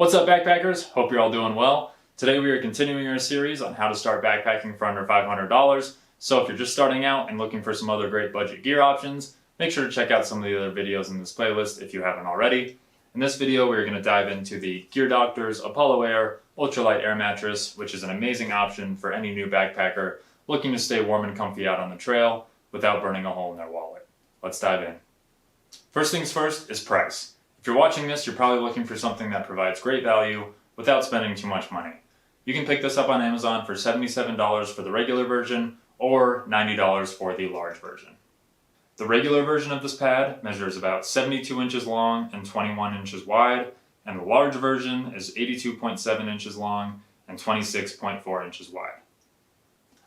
What's up, backpackers? Hope you're all doing well. Today we are continuing our series on how to start backpacking for under $500. So if you're just starting out and looking for some other great budget gear options, make sure to check out some of the other videos in this playlist if you haven't already. In this video, we're going to dive into the Gear Doctor's Apollo Air ultralight air mattress, which is an amazing option for any new backpacker looking to stay warm and comfy out on the trail without burning a hole in their wallet. Let's dive in. First things first is price. If you're watching this, you're probably looking for something that provides great value without spending too much money. You can pick this up on Amazon for $77 for the regular version or $90 for the large version. The regular version of this pad measures about 72 inches long and 21 inches wide, and the large version is 82.7 inches long and 26.4 inches wide.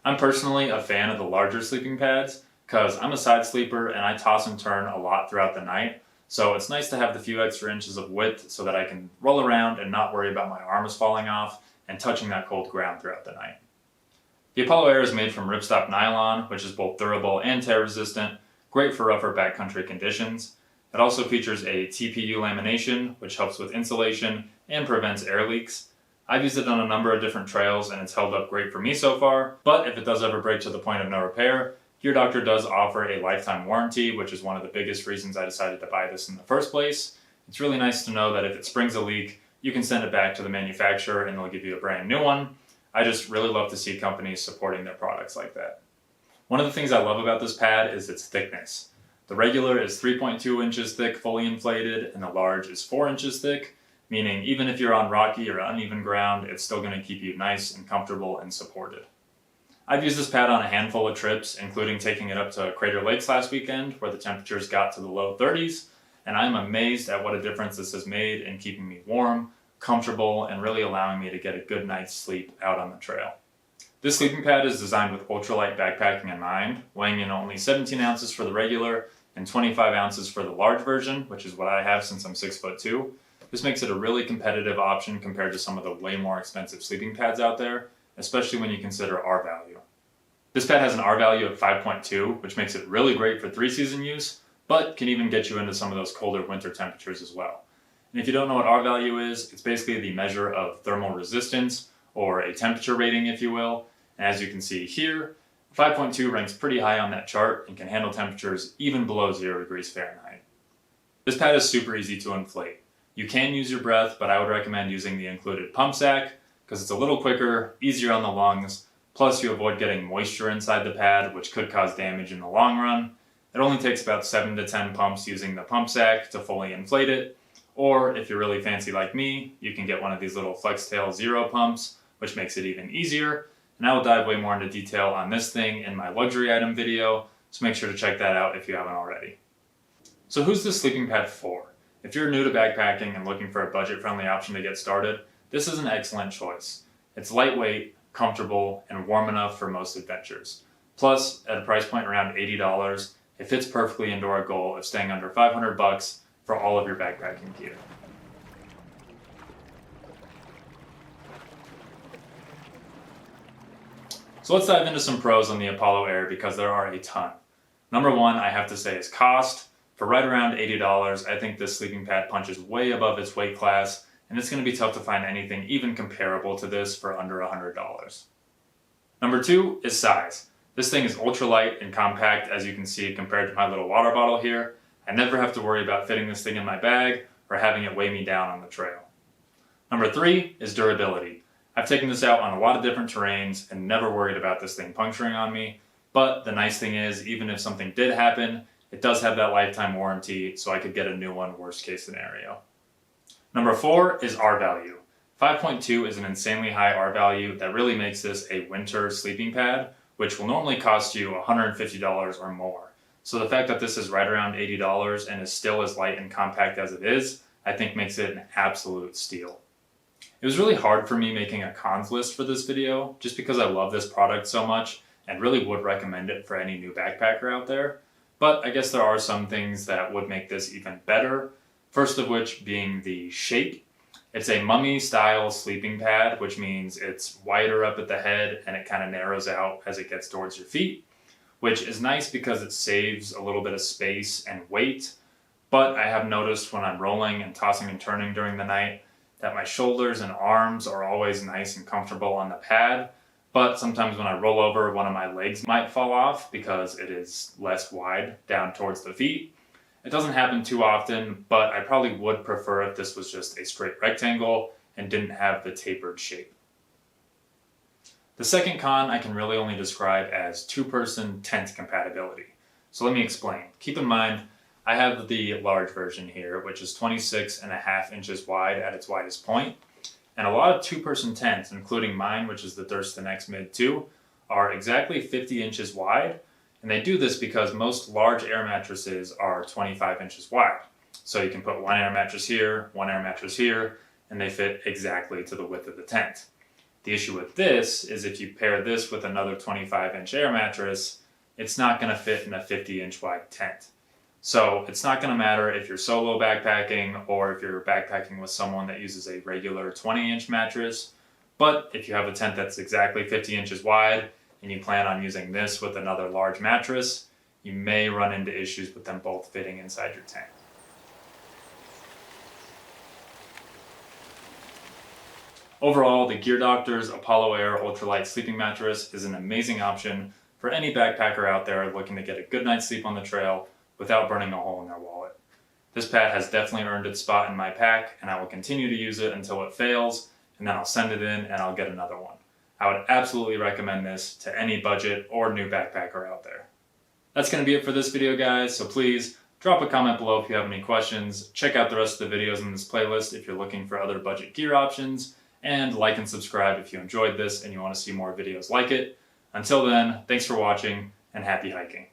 I'm personally a fan of the larger sleeping pads because I'm a side sleeper and I toss and turn a lot throughout the night. So it's nice to have the few extra inches of width so that I can roll around and not worry about my arms falling off and touching that cold ground throughout the night. The Apollo Air is made from ripstop nylon, which is both durable and tear resistant, great for rougher backcountry conditions. It also features a TPU lamination, which helps with insulation and prevents air leaks. I've used it on a number of different trails and it's held up great for me so far, but if it does ever break to the point of no repair, Gear Doctor does offer a lifetime warranty, which is one of the biggest reasons I decided to buy this in the first place. It's really nice to know that if it springs a leak, you can send it back to the manufacturer and they'll give you a brand new one. I just really love to see companies supporting their products like that. One of the things I love about this pad is its thickness. The regular is 3.2 inches thick, fully inflated, and the large is 4 inches thick, meaning even if you're on rocky or uneven ground, it's still going to keep you nice and comfortable and supported. I've used this pad on a handful of trips, including taking it up to Crater Lakes last weekend, where the temperatures got to the low 30s, and I'm amazed at what a difference this has made in keeping me warm, comfortable, and really allowing me to get a good night's sleep out on the trail. This sleeping pad is designed with ultralight backpacking in mind, weighing in only 17 ounces for the regular and 25 ounces for the large version, which is what I have since I'm 6'2". This makes it a really competitive option compared to some of the way more expensive sleeping pads out there, especially when you consider R value. This pad has an R value of 5.2, which makes it really great for 3-season use, but can even get you into some of those colder winter temperatures as well. And if you don't know what R value is, it's basically the measure of thermal resistance, or a temperature rating if you will. And as you can see here, 5.2 ranks pretty high on that chart and can handle temperatures even below 0 degrees Fahrenheit. This pad is super easy to inflate. You can use your breath, but I would recommend using the included pump sack because it's a little quicker, easier on the lungs, plus you avoid getting moisture inside the pad, which could cause damage in the long run. It only takes about 7 to 10 pumps using the pump sack to fully inflate it, or if you're really fancy like me, you can get one of these little FlexTail Zero pumps, which makes it even easier. And I will dive way more into detail on this thing in my luxury item video, so make sure to check that out if you haven't already. So who's this sleeping pad for? If you're new to backpacking and looking for a budget-friendly option to get started, this is an excellent choice. It's lightweight, comfortable, and warm enough for most adventures. Plus, at a price point around $80, it fits perfectly into our goal of staying under $500 for all of your backpacking gear. So let's dive into some pros on the Apollo Air because there are a ton. Number one, I have to say, is cost. For right around $80, I think this sleeping pad punches way above its weight class, and it's going to be tough to find anything even comparable to this for under $100. Number two is size. This thing is ultralight and compact, as you can see compared to my little water bottle here. I never have to worry about fitting this thing in my bag or having it weigh me down on the trail. Number three is durability. I've taken this out on a lot of different terrains and never worried about this thing puncturing on me, but the nice thing is, even if something did happen, it does have that lifetime warranty, so I could get a new one worst case scenario. Number four is R value. 5.2 is an insanely high R value that really makes this a winter sleeping pad, which will normally cost you $150 or more. So the fact that this is right around $80 and is still as light and compact as it is, I think makes it an absolute steal. It was really hard for me making a cons list for this video, just because I love this product so much and really would recommend it for any new backpacker out there. But I guess there are some things that would make this even better. First of which being the shape. It's a mummy style sleeping pad, which means it's wider up at the head and it kind of narrows out as it gets towards your feet, which is nice because it saves a little bit of space and weight. But I have noticed when I'm rolling and tossing and turning during the night, that my shoulders and arms are always nice and comfortable on the pad, but sometimes when I roll over, one of my legs might fall off because it is less wide down towards the feet. It doesn't happen too often, but I probably would prefer if this was just a straight rectangle and didn't have the tapered shape. The second con I can really only describe as two-person tent compatibility. So let me explain. Keep in mind, I have the large version here, which is 26.5 inches wide at its widest point. And a lot of two-person tents, including mine, which is the Thurston X Mid 2, are exactly 50 inches wide. And they do this because most large air mattresses are 25 inches wide. So you can put one air mattress here, one air mattress here, and they fit exactly to the width of the tent. The issue with this is if you pair this with another 25-inch air mattress, it's not going to fit in a 50-inch wide tent. So it's not going to matter if you're solo backpacking or if you're backpacking with someone that uses a regular 20-inch mattress. But if you have a tent that's exactly 50 inches wide and you plan on using this with another large mattress, you may run into issues with them both fitting inside your tent. Overall, the Gear Doctor's Apollo Air Ultralight Sleeping Mattress is an amazing option for any backpacker out there looking to get a good night's sleep on the trail without burning a hole in their wallet. This pad has definitely earned its spot in my pack, and I will continue to use it until it fails, and then I'll send it in and I'll get another one. I would absolutely recommend this to any budget or new backpacker out there. That's going to be it for this video, guys, so please drop a comment below if you have any questions. Check out the rest of the videos in this playlist if you're looking for other budget gear options, and like and subscribe if you enjoyed this and you want to see more videos like it. Until then, thanks for watching and happy hiking.